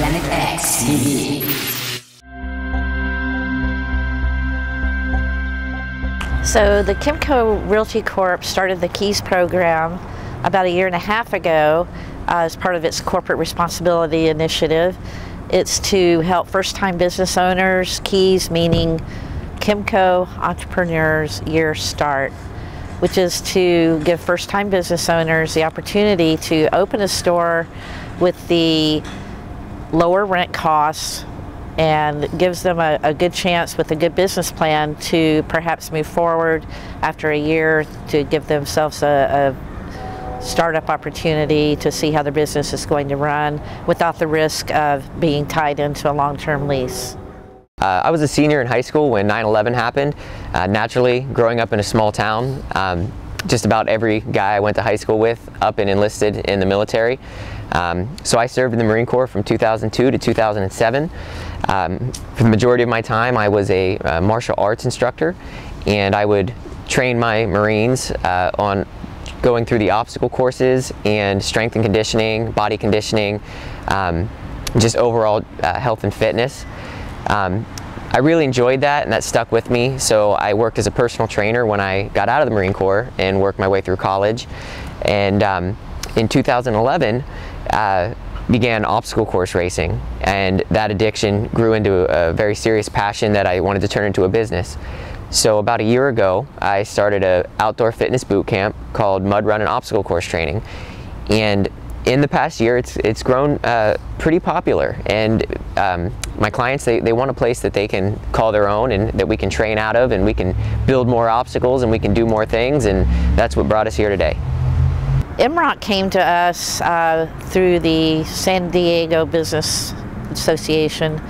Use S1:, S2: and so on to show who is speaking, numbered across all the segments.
S1: Organic X TV.
S2: So the Kimco Realty Corp started the KEYS program about a year and a half ago as part of its corporate responsibility initiative. It's to help first-time business owners, KEYS meaning Kimco Entrepreneurs Year Start, which is to give first-time business owners the opportunity to open a store with the lower rent costs and gives them a good chance with a good business plan to perhaps move forward after a year to give themselves a startup opportunity to see how their business is going to run without the risk of being tied into a long-term lease.
S3: I was a senior in high school when 9/11 happened. Naturally, growing up in a small town, just about every guy I went to high school with up and enlisted in the military. So I served in the Marine Corps from 2002 to 2007. For the majority of my time, I was a martial arts instructor, and I would train my Marines on going through the obstacle courses and strength and conditioning, body conditioning, just overall health and fitness. I really enjoyed that, and that stuck with me, so I worked as a personal trainer when I got out of the Marine Corps and worked my way through college. And in 2011, began obstacle course racing, and that addiction grew into a very serious passion that I wanted to turn into a business. So about a year ago, I started an outdoor fitness boot camp called Mud Run and Obstacle Course Training, and in the past year it's grown pretty popular, and my clients, they want a place that they can call their own and that we can train out of, and we can build more obstacles and we can do more things, and that's what brought us here today.
S2: Mroc came to us through the San Diego Business Association,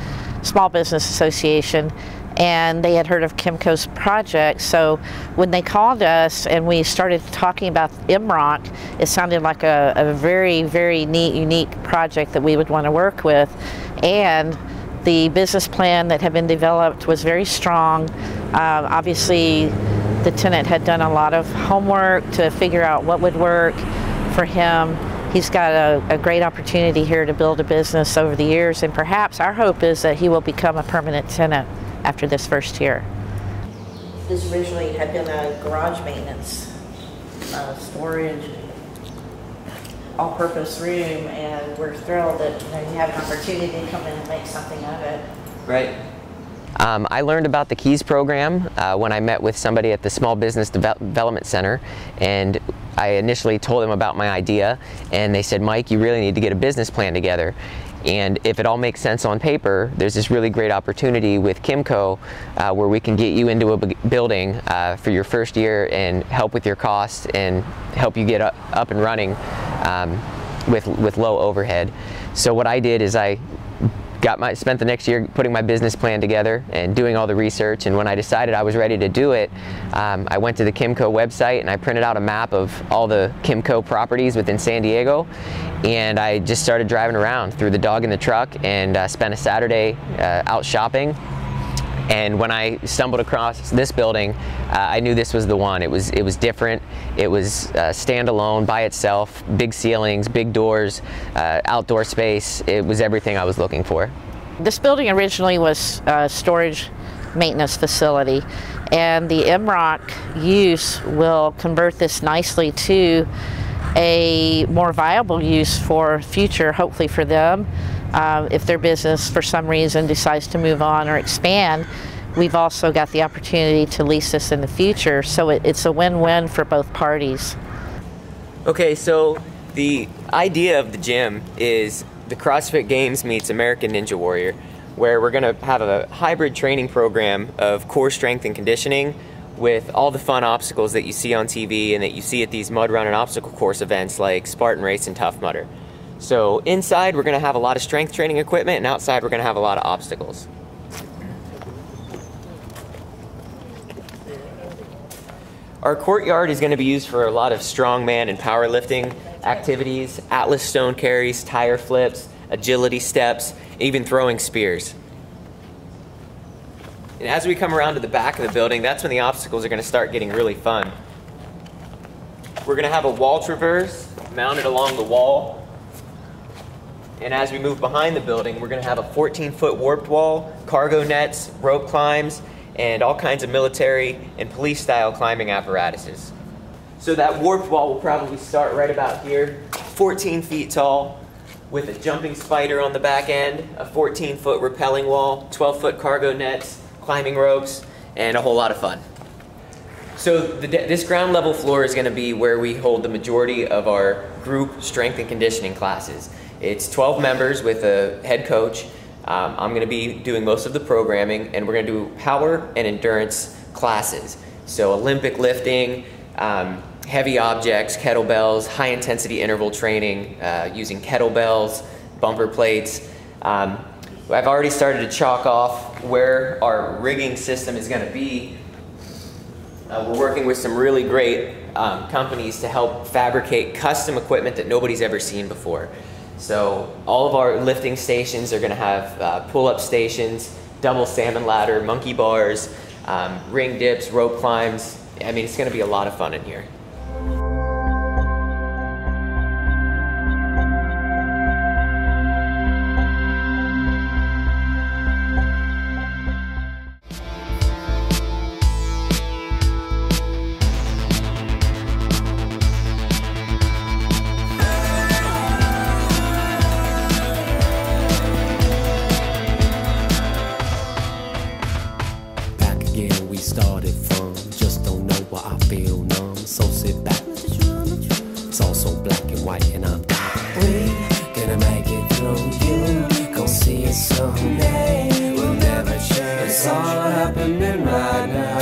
S2: Small Business Association, and they had heard of Kimco's project. So when they called us and we started talking about Mroc, it sounded like a very, very neat, unique project that we would want to work with. And the business plan that had been developed was very strong. Obviously, the tenant had done a lot of homework to figure out what would work for him. He's got a great opportunity here to build a business over the years, and perhaps our hope is that he will become a permanent tenant after this first year. This originally had been a garage maintenance, storage, all-purpose room, and we're thrilled that you have an opportunity to come in and make something of it.
S3: Right. I learned about the KEYS program when I met with somebody at the Small Business Development Center, and I initially told them about my idea, and they said, "Mike, you really need to get a business plan together. And if it all makes sense on paper, there's this really great opportunity with Kimco where we can get you into a building for your first year and help with your costs and help you get up and running with low overhead." So what I did is I spent the next year putting my business plan together and doing all the research, and when I decided I was ready to do it, I went to the Kimco website and I printed out a map of all the Kimco properties within San Diego, and I just started driving around, threw the dog in the truck, and spent a Saturday out shopping. And when I stumbled across this building, I knew this was the one. It was different. It was standalone by itself, big ceilings, big doors, outdoor space. It was everything I was looking for.
S2: This building originally was a storage maintenance facility, and the Mroc use will convert this nicely to a more viable use for future, hopefully for them. If their business for some reason decides to move on or expand, we've also got the opportunity to lease this in the future, so it's a win-win for both parties.
S4: Okay, so the idea of the gym is the CrossFit Games meets American Ninja Warrior, where we're going to have a hybrid training program of core strength and conditioning with all the fun obstacles that you see on TV and that you see at these mud run and obstacle course events like Spartan Race and Tough Mudder. So inside we're going to have a lot of strength training equipment, and outside we're going to have a lot of obstacles. Our courtyard is going to be used for a lot of strongman and powerlifting activities, Atlas stone carries, tire flips, agility steps, even throwing spears. And as we come around to the back of the building, that's when the obstacles are going to start getting really fun. We're going to have a wall traverse mounted along the wall. And as we move behind the building, we're going to have a 14-foot warped wall, cargo nets, rope climbs, and all kinds of military and police-style climbing apparatuses. So that warped wall will probably start right about here, 14 feet tall, with a jumping spider on the back end, a 14-foot rappelling wall, 12-foot cargo nets, climbing ropes, and a whole lot of fun. So this ground level floor is going to be where we hold the majority of our group strength and conditioning classes. It's 12 members with a head coach. I'm going to be doing most of the programming, and we're going to do power and endurance classes. So Olympic lifting, heavy objects, kettlebells, high intensity interval training using kettlebells, bumper plates. I've already started to chalk off where our rigging system is going to be. We're working with some really great companies to help fabricate custom equipment that nobody's ever seen before. So all of our lifting stations are going to have pull-up stations, double salmon ladder, monkey bars, ring dips, rope climbs. I mean, it's going to be a lot of fun in here.
S1: We started from, just don't know what I feel numb. So sit back, it's all so black and white, and I'm we gonna make it through. You gon' see it someday. We'll never change. It's all happening right now.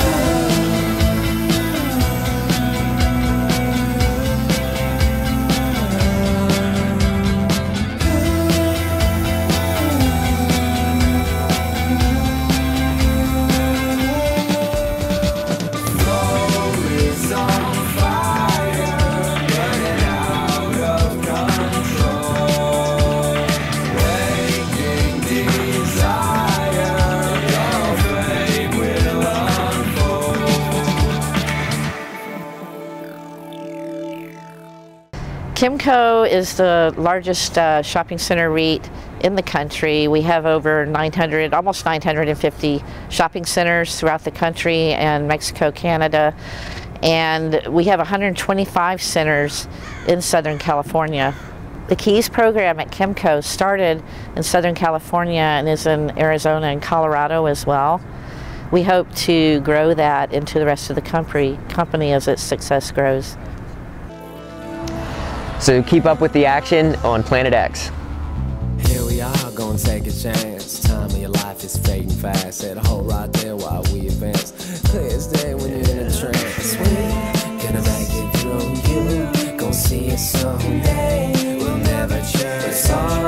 S2: Kimco is the largest shopping center REIT in the country. We have over 900, almost 950 shopping centers throughout the country and Mexico, Canada. And we have 125 centers in Southern California. The KEYS program at Kimco started in Southern California and is in Arizona and Colorado as well. We hope to grow that into the rest of the company as its success grows.
S3: So keep up with the action on Planet X.
S1: Here we are, gonna take a chance. Time of your life is fading fast. Set a hole right there while we advance. Clear as day when you're in a trance. We're gonna make it through. You gonna see it someday. We'll never change. It's all